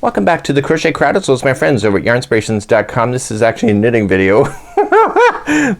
Welcome back to the Crochet Crowd. It's my friends over at yarnspirations.com. This is actually a knitting video.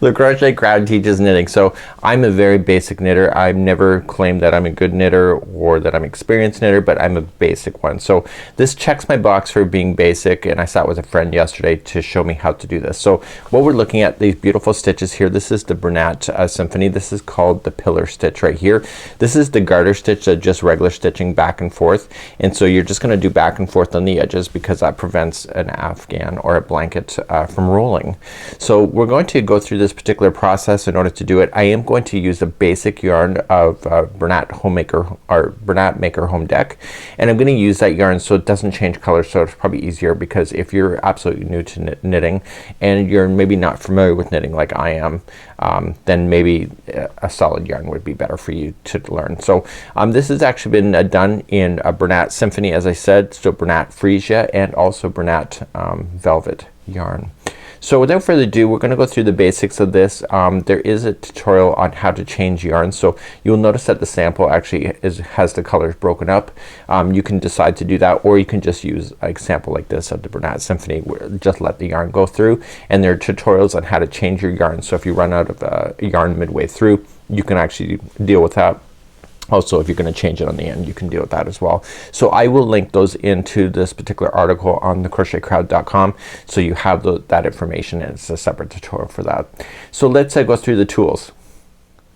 The Crochet Crowd teaches knitting. So I'm a very basic knitter. I've never claimed that I'm a good knitter or that I'm an experienced knitter, but I'm a basic one. So this checks my box for being basic, and I sat with a friend yesterday to show me how to do this. So what we're looking at, these beautiful stitches here, this is the Bernat Symphony. This is called the pillar stitch right here. This is the garter stitch, just regular stitching back and forth, and so you're just gonna do back and forth on the edges because that prevents an afghan or a blanket from rolling. So we're going to go through this particular process. In order to do it, I am going to use the basic yarn of Bernat Homemaker or Bernat Maker Home Deck, and I'm gonna use that yarn so it doesn't change color, so it's probably easier because if you're absolutely new to knitting and you're maybe not familiar with knitting like I am, then maybe a solid yarn would be better for you to learn. So this has actually been done in a Bernat Symphony, as I said, so Bernat Freesia and also Bernat Velvet yarn. So without further ado, we're gonna go through the basics of this. There is a tutorial on how to change yarn, so you'll notice that the sample actually has the colors broken up. You can decide to do that, or you can just use an example like this of the Bernat Symphony where just let the yarn go through, and there are tutorials on how to change your yarn. So if you run out of yarn midway through, you can actually deal with that. Also, if you're gonna change it on the end, you can deal with that as well. So I will link those into this particular article on the crochetcrowd.com, so you have that information, and it's a separate tutorial for that. So let's go through the tools.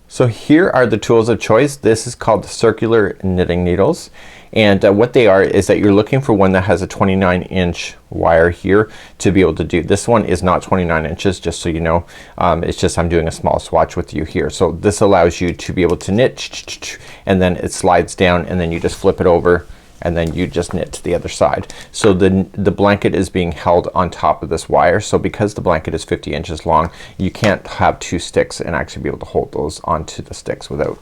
So here are the tools of choice. This is called the circular knitting needles, and what they are is that you're looking for one that has a 29-inch wire here to be able to do. This one is not 29 inches, just so you know. It's just I'm doing a small swatch with you here. So this allows you to be able to knit, and then it slides down, and then you just flip it over, and then you just knit to the other side. So the blanket is being held on top of this wire. So because the blanket is 50 inches long, you can't have two sticks and actually be able to hold those onto the sticks without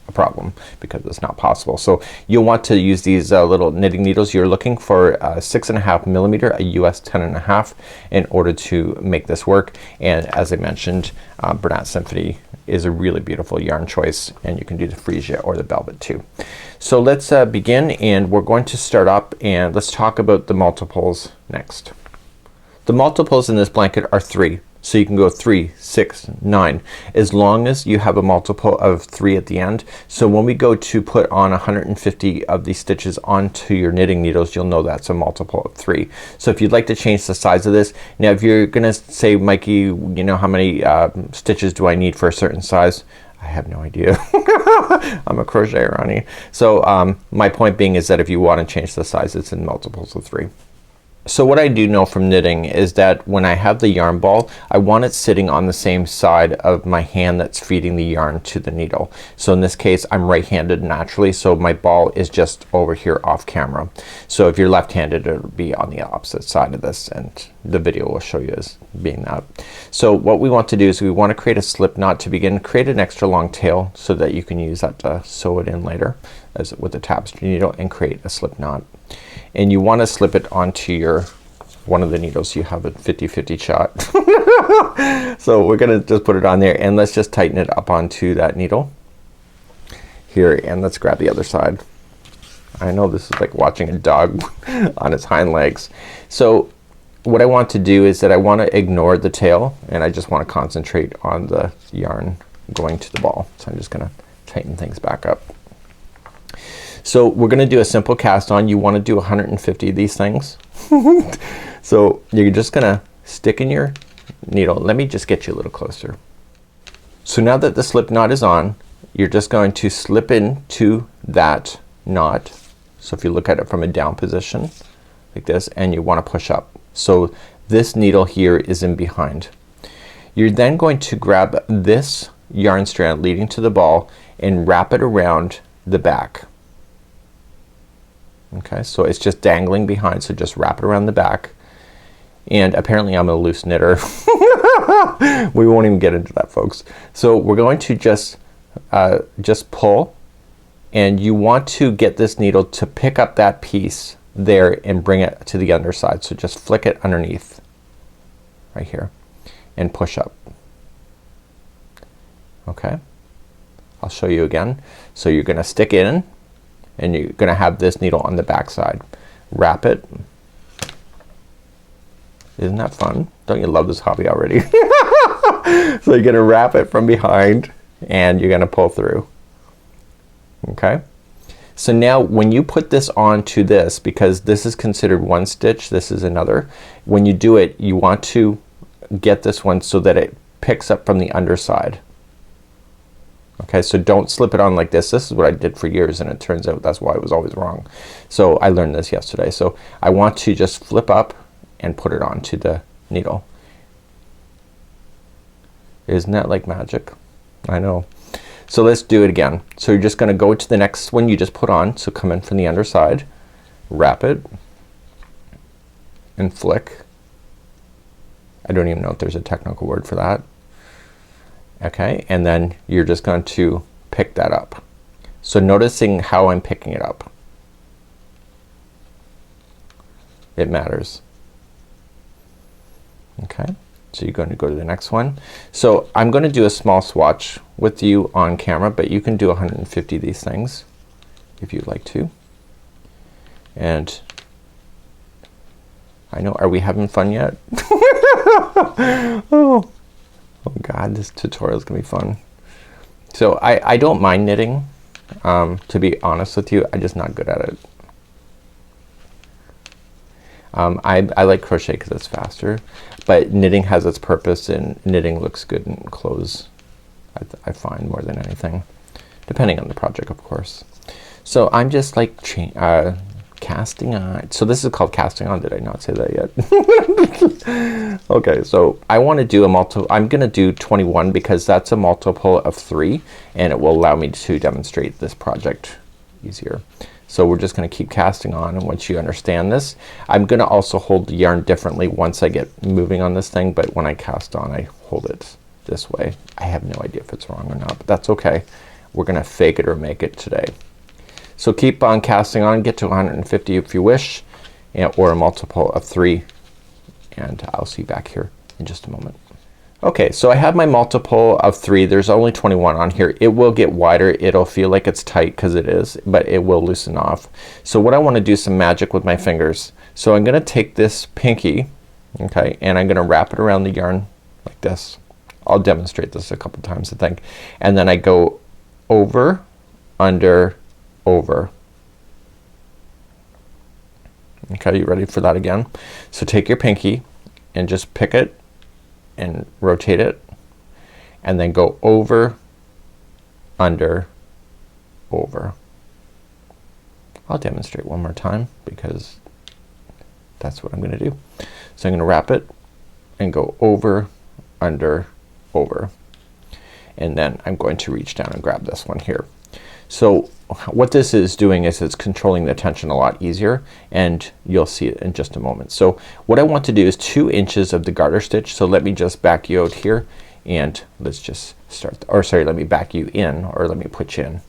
a problem, because it's not possible. So you'll want to use these little knitting needles. You're looking for 6.5 millimeter, a US 10.5, in order to make this work. And as I mentioned, Bernat Symphony is a really beautiful yarn choice, and you can do the Freesia or the Velvet too. So let's begin, and we're going to start up, and let's talk about the multiples next. The multiples in this blanket are 3. So you can go 3, 6, 9, as long as you have a multiple of 3 at the end. So when we go to put on 150 of these stitches onto your knitting needles, you'll know that's a multiple of 3. So if you'd like to change the size of this, now if you're gonna say, Mikey, you know, how many stitches do I need for a certain size? I have no idea. I'm a crocheter, honey. So my point being is that if you want to change the size, it's in multiples of 3. So what I do know from knitting is that when I have the yarn ball, I want it sitting on the same side of my hand that's feeding the yarn to the needle. So in this case, I'm right-handed naturally, so my ball is just over here off camera. So if you're left-handed, it'll be on the opposite side of this, and the video will show you as being that. So what we want to do is we want to create a slip knot to begin. Create an extra long tail so that you can use that to sew it in later as with the tapestry needle, and create a slip knot. And you want to slip it onto your one of the needles. You have a 50-50 shot. So we're gonna just put it on there, and let's just tighten it up onto that needle here, and let's grab the other side. I know this is like watching a dog on its hind legs. So what I want to do is that I want to ignore the tail, and I just want to concentrate on the yarn going to the ball. So I'm just gonna tighten things back up. So we're gonna do a simple cast on. You want to do 150 of these things. So you're just gonna stick in your needle. Let me just get you a little closer. So now that the slip knot is on, you're just going to slip into that knot. So if you look at it from a down position like this, and you want to push up. So this needle here is in behind. You're then going to grab this yarn strand leading to the ball and wrap it around the back. Okay, so it's just dangling behind, so just wrap it around the back. And apparently I'm a loose knitter. We won't even get into that, folks. So we're going to just pull, and you want to get this needle to pick up that piece there and bring it to the underside. So just flick it underneath right here and push up. Okay, I'll show you again. So you're gonna stick in, and you're gonna have this needle on the back side. wrap it. Isn't that fun? Don't you love this hobby already? So you're gonna wrap it from behind and you're gonna pull through. Okay, so now when you put this onto this, because this is considered one stitch, this is another, when you do it you want to get this one so that it picks up from the underside. Okay, so don't slip it on like this. This is what I did for years and it turns out that's why I was always wrong. So I learned this yesterday. So I want to just flip up and put it onto the needle. Isn't that like magic? I know. So let's do it again. So you're just gonna go to the next one you just put on. So come in from the underside, wrap it and flick. I don't even know if there's a technical word for that. Okay, and then you're just going to pick that up. So noticing how I'm picking it up, it matters. Okay, so you're going to go to the next one. So I'm going to do a small swatch with you on camera, but you can do 150 of these things if you'd like to. And I know, are we having fun yet? Oh God, this tutorial is gonna be fun. So I don't mind knitting, to be honest with you. I'm just not good at it. I like crochet because it's faster, but knitting has its purpose and knitting looks good in clothes, I find, more than anything, depending on the project of course. So I'm just like casting on. So this is called casting on. Did I not say that yet? Okay, so I want to do a multiple. I'm gonna do 21 because that's a multiple of 3 and it will allow me to demonstrate this project easier. So we're just gonna keep casting on, and once you understand this, I'm gonna also hold the yarn differently once I get moving on this thing, but when I cast on I hold it this way. I have no idea if it's wrong or not, but that's okay. We're gonna fake it or make it today. So keep on casting on, get to 150 if you wish, or a multiple of 3, and I'll see you back here in just a moment. Okay, so I have my multiple of 3. There's only 21 on here. It will get wider. It'll feel like it's tight because it is, but it will loosen off. So what I want to do some magic with my fingers. So I'm gonna take this pinky, okay, and I'm gonna wrap it around the yarn like this. I'll demonstrate this a couple times I think. And then I go over, under, over. Okay, you ready for that again? So take your pinky and just pick it and rotate it and then go over, under, over. I'll demonstrate one more time because that's what I'm gonna do. So I'm gonna wrap it and go over, under, over, and then I'm going to reach down and grab this one here. So what this is doing is it's controlling the tension a lot easier, and you'll see it in just a moment. So what I want to do is 2 inches of the garter stitch. So let me just back you out here and let's just start, or sorry, let me back you in, or let me put you in.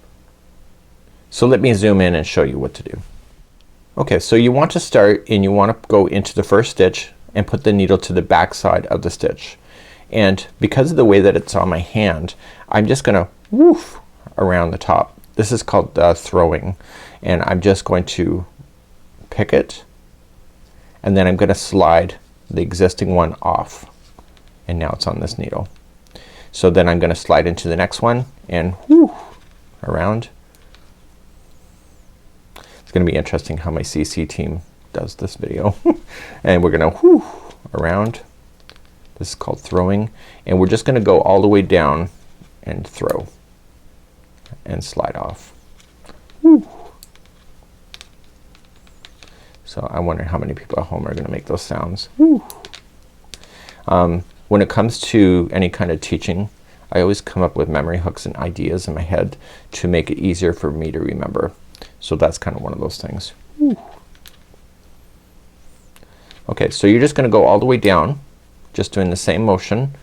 So let me zoom in and show you what to do. Okay, so you want to start and you want to go into the first stitch and put the needle to the back side of the stitch. And because of the way that it's on my hand, I'm just gonna woof around the top. This is called throwing, and I'm just going to pick it and then I'm gonna slide the existing one off, and now it's on this needle. So then I'm gonna slide into the next one and whoo around. It's gonna be interesting how my CC team does this video. And we're gonna whoo around. This is called throwing, and we're just gonna go all the way down and throw and slide off. Woo. So I wonder how many people at home are gonna make those sounds. Woo. When it comes to any kind of teaching, I always come up with memory hooks and ideas in my head to make it easier for me to remember. So that's kind of one of those things. Woo. Okay, so you're just gonna go all the way down, just doing the same motion,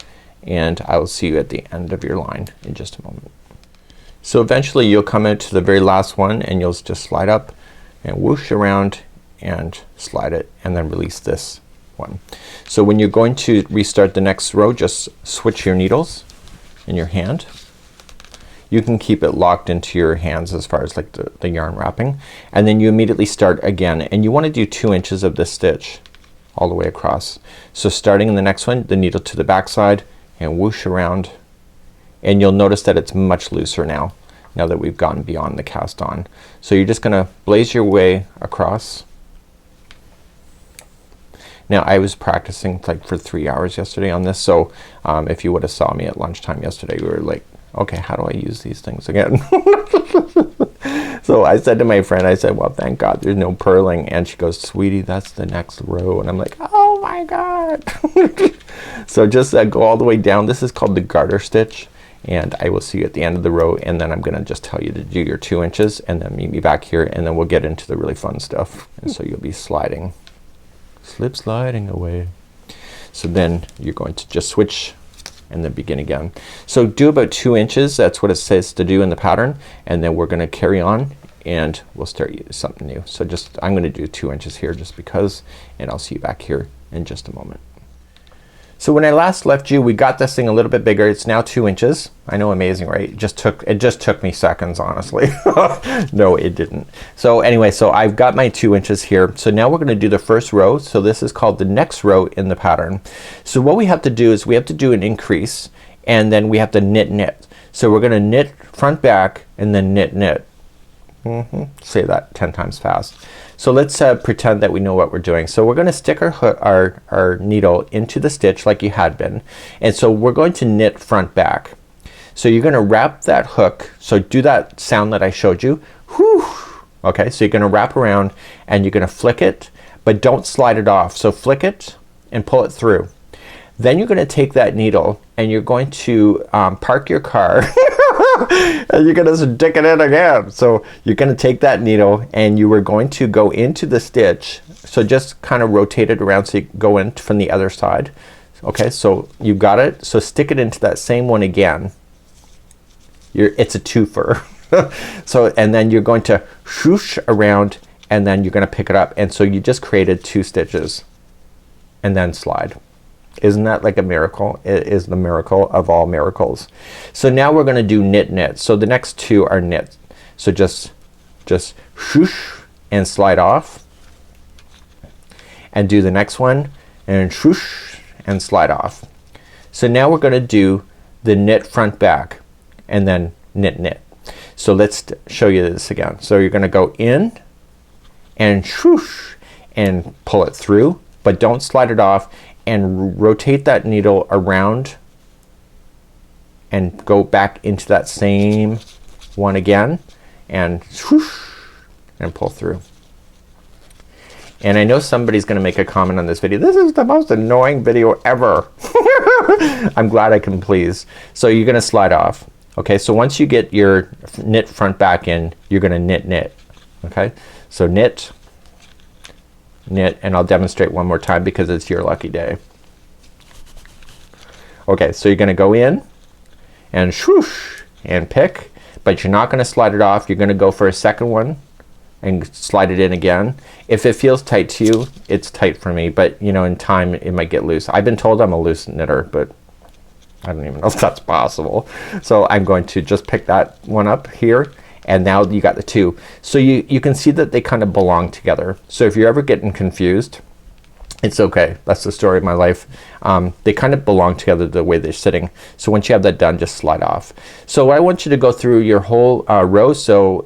and I will see you at the end of your line in just a moment. So eventually you'll come into the very last one and you'll just slide up and whoosh around and slide it and then release this one. So when you're going to restart the next row, just switch your needles in your hand you can keep it locked into your hands as far as like the yarn wrapping, and then you immediately start again, and you want to do 2 inches of this stitch all the way across. So starting in the next one, the needle to the back side and whoosh around, and you'll notice that it's much looser now that we've gotten beyond the cast on. So you're just gonna blaze your way across. Now I was practicing like for 3 hours yesterday on this, so if you would have saw me at lunchtime yesterday, we were like, okay, how do I use these things again? So I said to my friend, I said, well, thank God there's no purling, and she goes, sweetie, that's the next row, and I'm like, oh my God. So just go all the way down. This is called the garter stitch, and I will see you at the end of the row, and then I'm gonna just tell you to do your 2 inches, and then meet me back here, and then we'll get into the really fun stuff. And so you'll be sliding, slip sliding away. So then you're going to just switch and then begin again. So do about 2 inches, that's what it says to do in the pattern, and then we're gonna carry on and we'll start something new. So just, I'm gonna do 2 inches here just because, and I'll see you back here in just a moment. So when I last left you, we got this thing a little bit bigger. It's now 2 inches. I know, amazing, right? It just took me seconds, honestly. No, it didn't. So anyway, so I've got my 2 inches here. So now we're gonna do the first row. So this is called the next row in the pattern. So what we have to do is we have to do an increase, and then we have to knit knit. So we're gonna knit front back and then knit knit. Say that 10 times fast. So let's pretend that we know what we're doing. So we're gonna stick our needle into the stitch like you had been, and so we're going to knit front back. So you're gonna wrap that hook, so do that sound that I showed you. Whew. Okay, so you're gonna wrap around and you're gonna flick it, but don't slide it off. So flick it and pull it through. Then you're gonna take that needle and you're going to park your car and you're gonna stick it in again. So you're gonna take that needle and you are going to go into the stitch. So just kind of rotate it around so you go in from the other side. Okay, so you got it. So stick it into that same one again. It's a twofer. So, and then you're going to swoosh around and then you're gonna pick it up, and so you just created 2 stitches and then slide. Isn't that like a miracle? It is the miracle of all miracles. So now we're gonna do knit knit. So the next 2 are knit. So just swoosh and slide off, and do the next one and swoosh and slide off. So now we're gonna do the knit front back and then knit knit. So let's show you this again. So you're gonna go in and swoosh and pull it through, but don't slide it off, and rotate that needle around and go back into that same one again and swoosh and pull through. And I know somebody's gonna make a comment on this video. This is the most annoying video ever. I'm glad I can please. So you're gonna slide off. Okay, so once you get your knit front back in, you're gonna knit knit. Okay, so knit knit, and I'll demonstrate one more time because it's your lucky day. Okay, so you're gonna go in and swoosh and pick, but you're not gonna slide it off. You're gonna go for a second one and slide it in again. If it feels tight to you, it's tight for me, but you know, in time it might get loose. I've been told I'm a loose knitter, but I don't even know if that's possible. So I'm going to just pick that one up here, and now you got the 2. So you can see that they kind of belong together. So if you're ever getting confused, it's okay. That's the story of my life. They kind of belong together the way they're sitting. So once you have that done, just slide off. So I want you to go through your whole row. So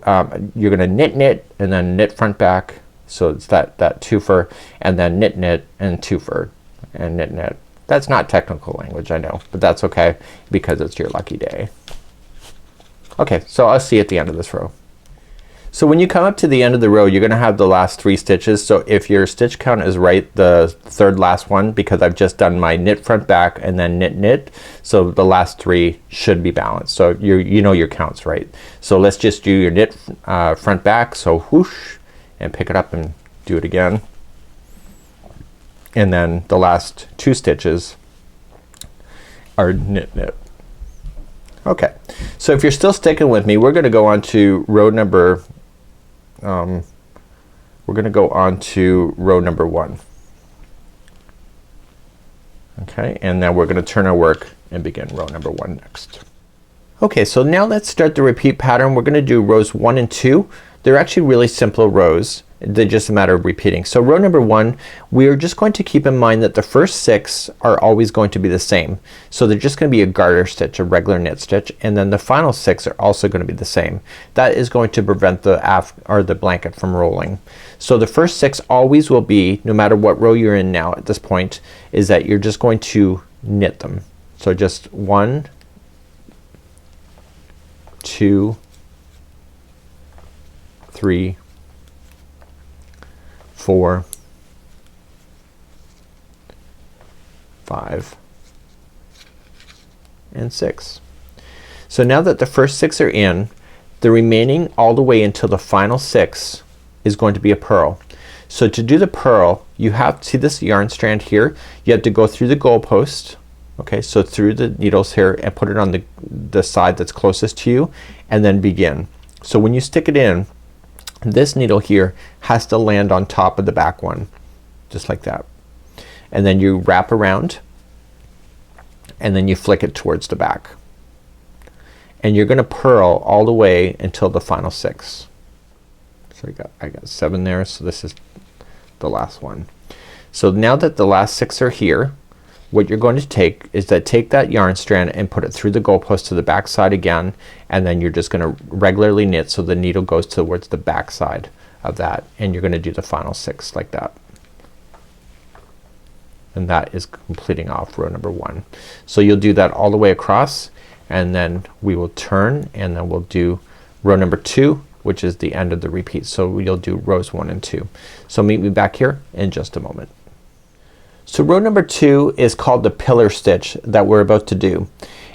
you're gonna knit knit and then knit front back. So it's that twofer, and then knit knit and twofer and knit knit. That's not technical language, I know, but that's okay because it's your lucky day. Okay, so I'll see you at the end of this row. So when you come up to the end of the row, you're gonna have the last 3 stitches. So if your stitch count is right, the third last one, because I've just done my knit front back and then knit knit, so the last 3 should be balanced. So you know your counts right. So let's just do your knit front back. So whoosh and pick it up and do it again. And then the last 2 stitches are knit knit. Okay, so if you're still sticking with me, we're gonna go on to row number we're gonna go on to row number 1. Okay, and then we're gonna turn our work and begin row number 1 next. Okay, so now let's start the repeat pattern. We're gonna do rows 1 and 2. They're actually really simple rows. They're just a matter of repeating. So row number 1, we're just going to keep in mind that the first 6 are always going to be the same. So they're just gonna be a garter stitch, a regular knit stitch, and then the final 6 are also gonna be the same. That is going to prevent the blanket from rolling. So the first 6 always will be, no matter what row you're in now at this point, is that you're just going to knit them. So just 1, 2, 3, 4, 5, and 6. So now that the first 6 are in, the remaining all the way until the final 6 is going to be a purl. So to do the purl, you have, see this yarn strand here, you have to go through the goalpost, okay, so through the needles here, and put it on the side that's closest to you, and then begin. So when you stick it in, this needle here has to land on top of the back one, just like that, and then you wrap around and then you flick it towards the back, and you're gonna purl all the way until the final 6. So I got 7 there, so this is the last one. So now that the last 6 are here, what you're going to take is take that yarn strand and put it through the goalpost to the back side again, and then you're just gonna regularly knit so the needle goes towards the back side of that, and you're gonna do the final 6 like that. And that is completing off row number 1. So you'll do that all the way across, and then we will turn, and then we'll do row number 2, which is the end of the repeat. So you'll do rows 1 and 2. So meet me back here in just a moment. So row number 2 is called the pillar stitch that we're about to do.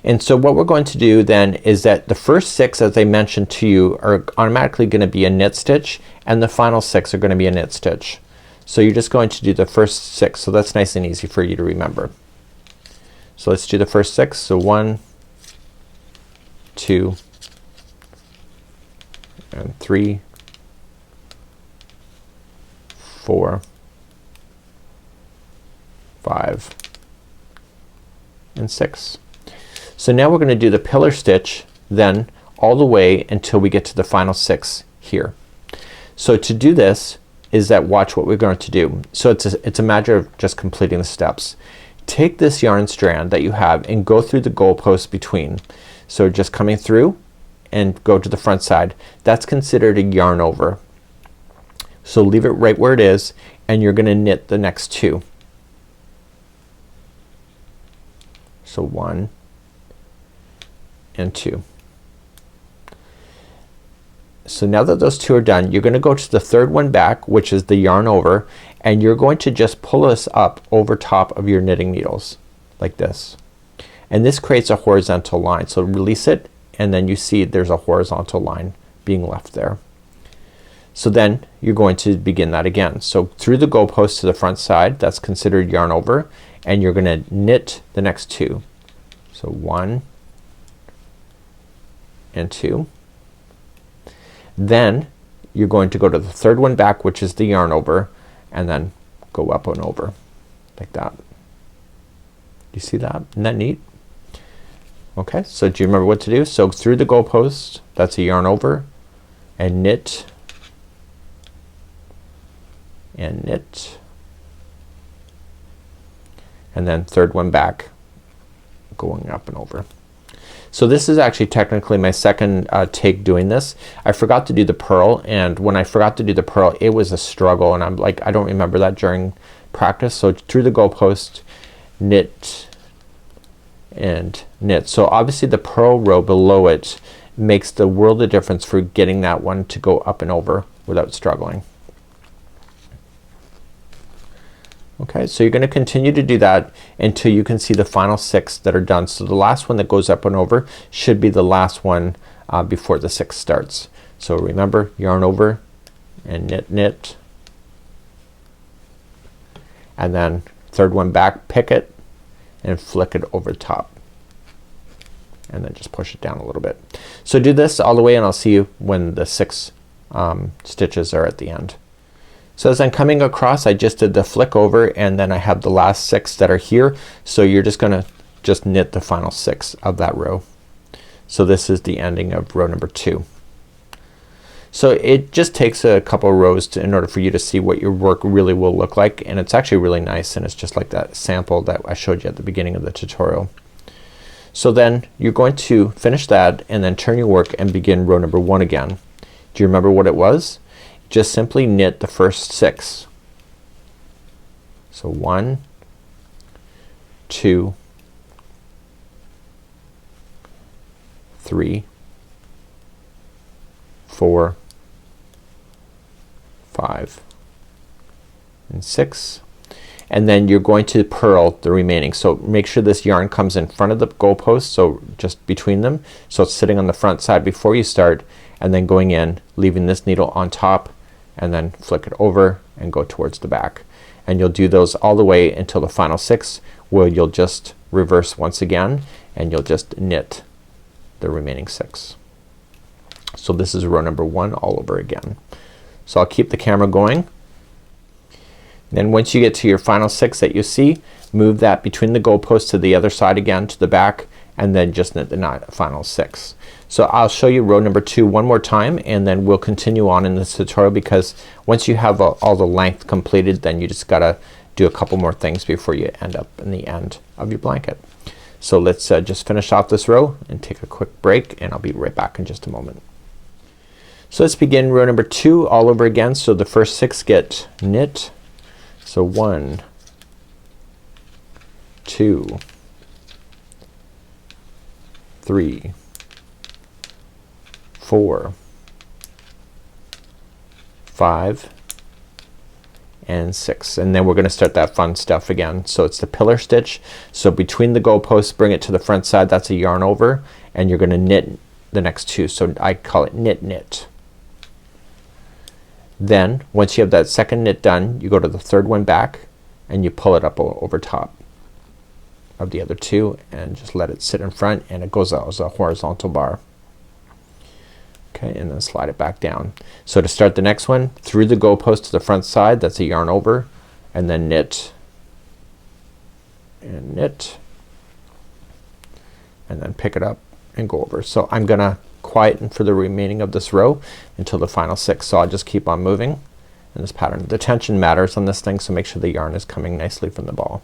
And so what we're going to do then is that the first 6, as I mentioned to you, are automatically gonna be a knit stitch, and the final 6 are gonna be a knit stitch. So you're just going to do the first 6. So that's nice and easy for you to remember. So let's do the first 6. So 1, 2, and 3, 4, 5, and 6. So now we're gonna do the pillar stitch then all the way until we get to the final 6 here. So to do this is that, watch what we're going to do. So it's a matter of just completing the steps. Take this yarn strand that you have and go through the goalpost between. So just coming through and go to the front side. That's considered a yarn over. So leave it right where it is, and you're gonna knit the next 2. So 1 and 2. So now that those 2 are done, you're gonna go to the third one back, which is the yarn over, and you're going to just pull this up over top of your knitting needles like this, and this creates a horizontal line. So release it, and then you see there's a horizontal line being left there. So then you're going to begin that again. So through the goalpost to the front side, that's considered yarn over, and you're gonna knit the next 2. So 1 and 2. Then you're going to go to the third one back, which is the yarn over, and then go up and over like that. You see that? Isn't that neat? Okay, so do you remember what to do? So through the goalpost, that's a yarn over, and knit and knit, and then third one back, going up and over. So this is actually technically my second take doing this. I forgot to do the purl, and when I forgot to do the purl, it was a struggle, and I'm like, I don't remember that during practice. So through the goalpost, knit and knit. So obviously the purl row below it makes the world of difference for getting that one to go up and over without struggling. Okay, so you're gonna continue to do that until you can see the final 6 that are done. So the last one that goes up and over should be the last one before the 6 starts. So remember, yarn over and knit, knit, and then third one back, pick it and flick it over the top, and then just push it down a little bit. So do this all the way, and I'll see you when the 6 stitches are at the end. So as I'm coming across, I just did the flick over, and then I have the last 6 that are here. So you're just gonna knit the final 6 of that row. So this is the ending of row number 2. So it just takes a couple rows in order for you to see what your work really will look like, and it's actually really nice, and it's just like that sample that I showed you at the beginning of the tutorial. So then you're going to finish that and then turn your work and begin row number 1 again. Do you remember what it was? Just simply knit the first 6. So 1, 2, 3, 4, 5, and 6, and then you're going to purl the remaining. So make sure this yarn comes in front of the goalpost, so just between them, so it's sitting on the front side before you start, and then going in, leaving this needle on top, and then flick it over and go towards the back. And you'll do those all the way until the final 6, where you'll just reverse once again and you'll just knit the remaining 6. So this is row number 1 all over again. So I'll keep the camera going. Then once you get to your final 6 that you see, move that between the goalposts to the other side again to the back, and then just knit the final 6. So I'll show you row number 2 one more time, and then we'll continue on in this tutorial, because once you have all the length completed, then you just gotta do a couple more things before you end up in the end of your blanket. So let's just finish off this row and take a quick break, and I'll be right back in just a moment. So let's begin row number 2 all over again. So the first 6 get knit. So 1, 2, 3, 4, 5, and 6, and then we're gonna start that fun stuff again. So it's the pillar stitch. So between the goalposts, bring it to the front side, that's a yarn over, and you're gonna knit the next 2. So I call it knit knit. Then once you have that second knit done, you go to the third one back and you pull it up over top of the other 2 and just let it sit in front, and it goes out as a horizontal bar. Okay, and then slide it back down. So to start the next one, through the goalpost to the front side, that's a yarn over, and then knit and knit, and then pick it up and go over. So I'm gonna quieten for the remaining of this row until the final 6. So I'll just keep on moving in this pattern. The tension matters on this thing, so make sure the yarn is coming nicely from the ball.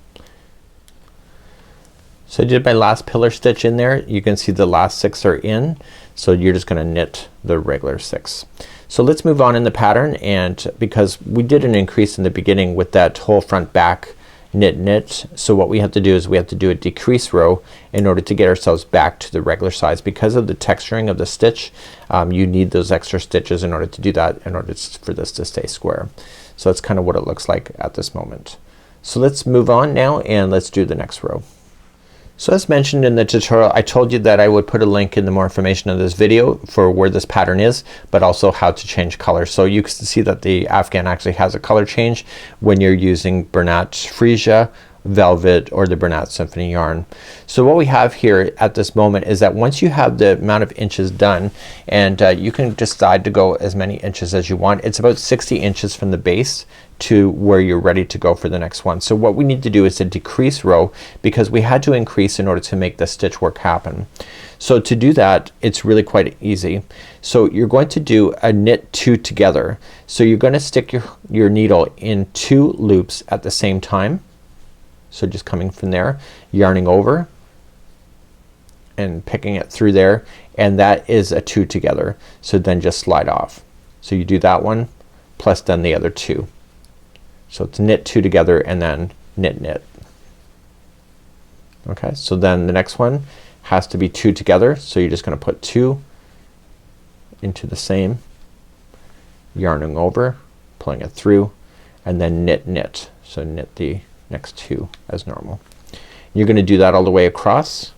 So I did my last pillar stitch in there. You can see the last 6 are in, so you're just gonna knit the regular 6. So let's move on in the pattern, and because we did an increase in the beginning with that whole front back knit knit, so what we have to do is we have to do a decrease row in order to get ourselves back to the regular size. Because of the texturing of the stitch, you need those extra stitches in order to do that, in order for this to stay square. So that's kind of what it looks like at this moment. So let's move on now and let's do the next row. So as mentioned in the tutorial, I told you that I would put a link in the more information of this video for where this pattern is, but also how to change color. So you can see that the Afghan actually has a color change when you're using Bernat Freesia, velvet, or the Bernat Symphony yarn. So what we have here at this moment is that once you have the amount of inches done, and you can decide to go as many inches as you want. It's about 60 inches from the base to where you're ready to go for the next one. So what we need to do is a decrease row, because we had to increase in order to make the stitch work happen. So to do that, it's really quite easy. So you're going to do a knit 2 together. So you're gonna stick your needle in 2 loops at the same time. So just coming from there, yarning over and picking it through there, and that is a 2 together. So then just slide off. So you do that one plus then the other 2. So it's knit 2 together and then knit knit. Okay, so then the next one has to be 2 together, so you're just gonna put 2 into the same, yarning over, pulling it through, and then knit knit. So knit the next 2 as normal. You're gonna do that all the way across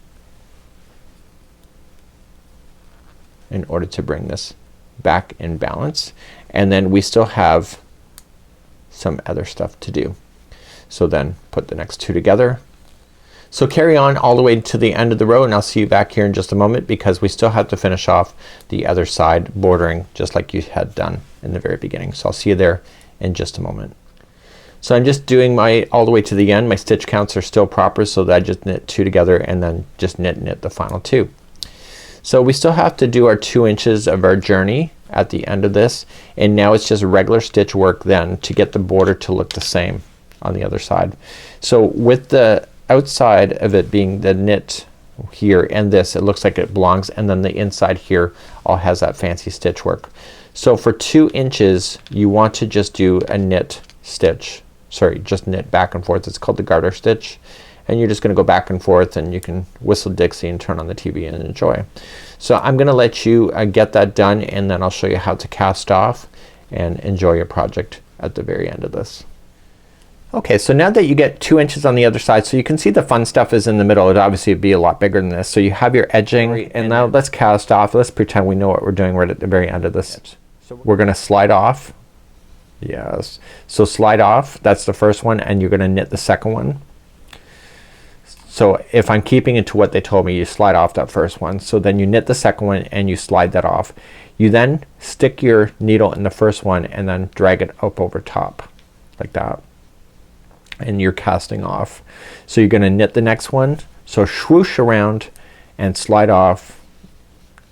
in order to bring this back in balance, and then we still have some other stuff to do. So then put the next 2 together. So carry on all the way to the end of the row, and I'll see you back here in just a moment, because we still have to finish off the other side bordering just like you had done in the very beginning. So I'll see you there in just a moment. So I'm just doing my all the way to the end. My stitch counts are still proper, so that I just knit 2 together and then just knit knit the final 2. So we still have to do our 2 inches of our journey at the end of this, and now it's just regular stitch work then to get the border to look the same on the other side. So with the outside of it being the knit here and this, it looks like it belongs, and then the inside here all has that fancy stitch work. So for 2 inches you want to just do a knit stitch, sorry, just knit back and forth. It's called the garter stitch, and you're just gonna go back and forth, and you can whistle Dixie and turn on the TV and enjoy. So I'm gonna let you get that done, and then I'll show you how to cast off and enjoy your project at the very end of this. Okay, so now that you get 2 inches on the other side, so you can see the fun stuff is in the middle. It'd obviously be a lot bigger than this. So you have your edging, and now let's cast off. Let's pretend we know what we're doing right at the very end of this. So we're gonna slide off. Yes. So slide off, that's the first one, and you're gonna knit the second one. So if I'm keeping it to what they told me, you slide off that first one. So then you knit the second one and you slide that off. You then stick your needle in the first one and then drag it up over top like that, and you're casting off. So you're gonna knit the next one, so swoosh around and slide off,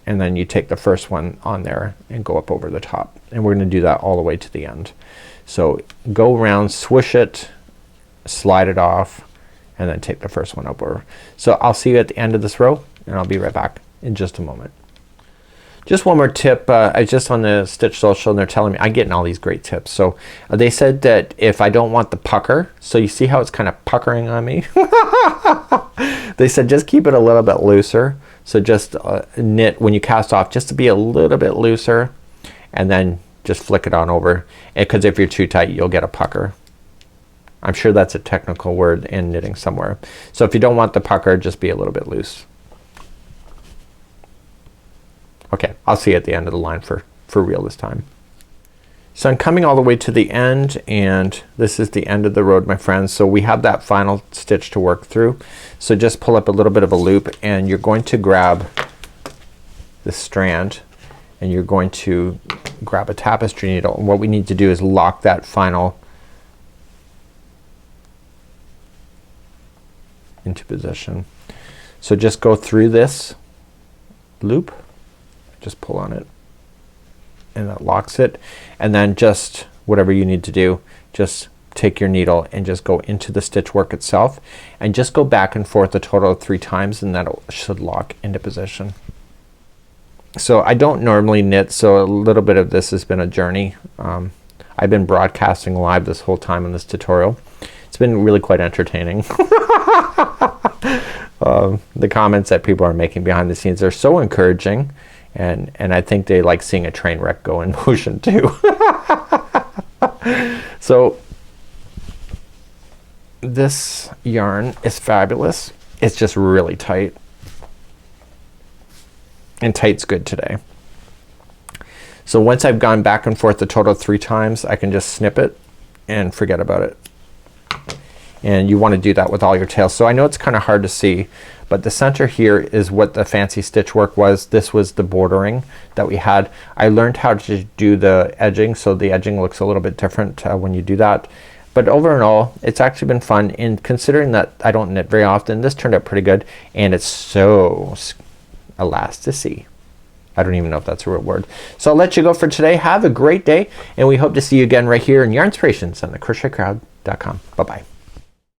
and then you take the first one on there and go up over the top, and we're gonna do that all the way to the end. So go around, swoosh it, slide it off, and then take the first one up over. So I'll see you at the end of this row, and I'll be right back in just a moment. Just one more tip. I just on the Stitch Social, and they're telling me I'm getting all these great tips. So they said that if I don't want the pucker, so you see how it's kind of puckering on me? They said just keep it a little bit looser. So just knit when you cast off, just to be a little bit looser, and then just flick it on over, because if you're too tight you'll get a pucker. I'm sure that's a technical word in knitting somewhere. So if you don't want the pucker, just be a little bit loose. Okay, I'll see you at the end of the line for real this time. So I'm coming all the way to the end, and this is the end of the road, my friends. So we have that final stitch to work through. So just pull up a little bit of a loop, and you're going to grab this strand, and you're going to grab a tapestry needle, and what we need to do is lock that final into position. So just go through this loop, just pull on it, and that locks it, and then just whatever you need to do, just take your needle and just go into the stitch work itself, and just go back and forth a total of 3 times, and that should lock into position. So I don't normally knit, so a little bit of this has been a journey. I've been broadcasting live this whole time in this tutorial. It's been really quite entertaining. The comments that people are making behind the scenes are so encouraging, and I think they like seeing a train wreck go in motion too. So this yarn is fabulous. It's just really tight, and tight's good today. So once I've gone back and forth a total of 3 times, I can just snip it and forget about it. And you want to do that with all your tails. So I know it's kind of hard to see, but the center here is what the fancy stitch work was. This was the bordering that we had. I learned how to do the edging, so the edging looks a little bit different when you do that. But over and all, it's actually been fun, and considering that I don't knit very often, this turned out pretty good, and it's so elastic-y. I don't even know if that's a real word. So I'll let you go for today. Have a great day, and we hope to see you again right here in Yarnspirations on thecrochetcrowd.com. Bye-bye.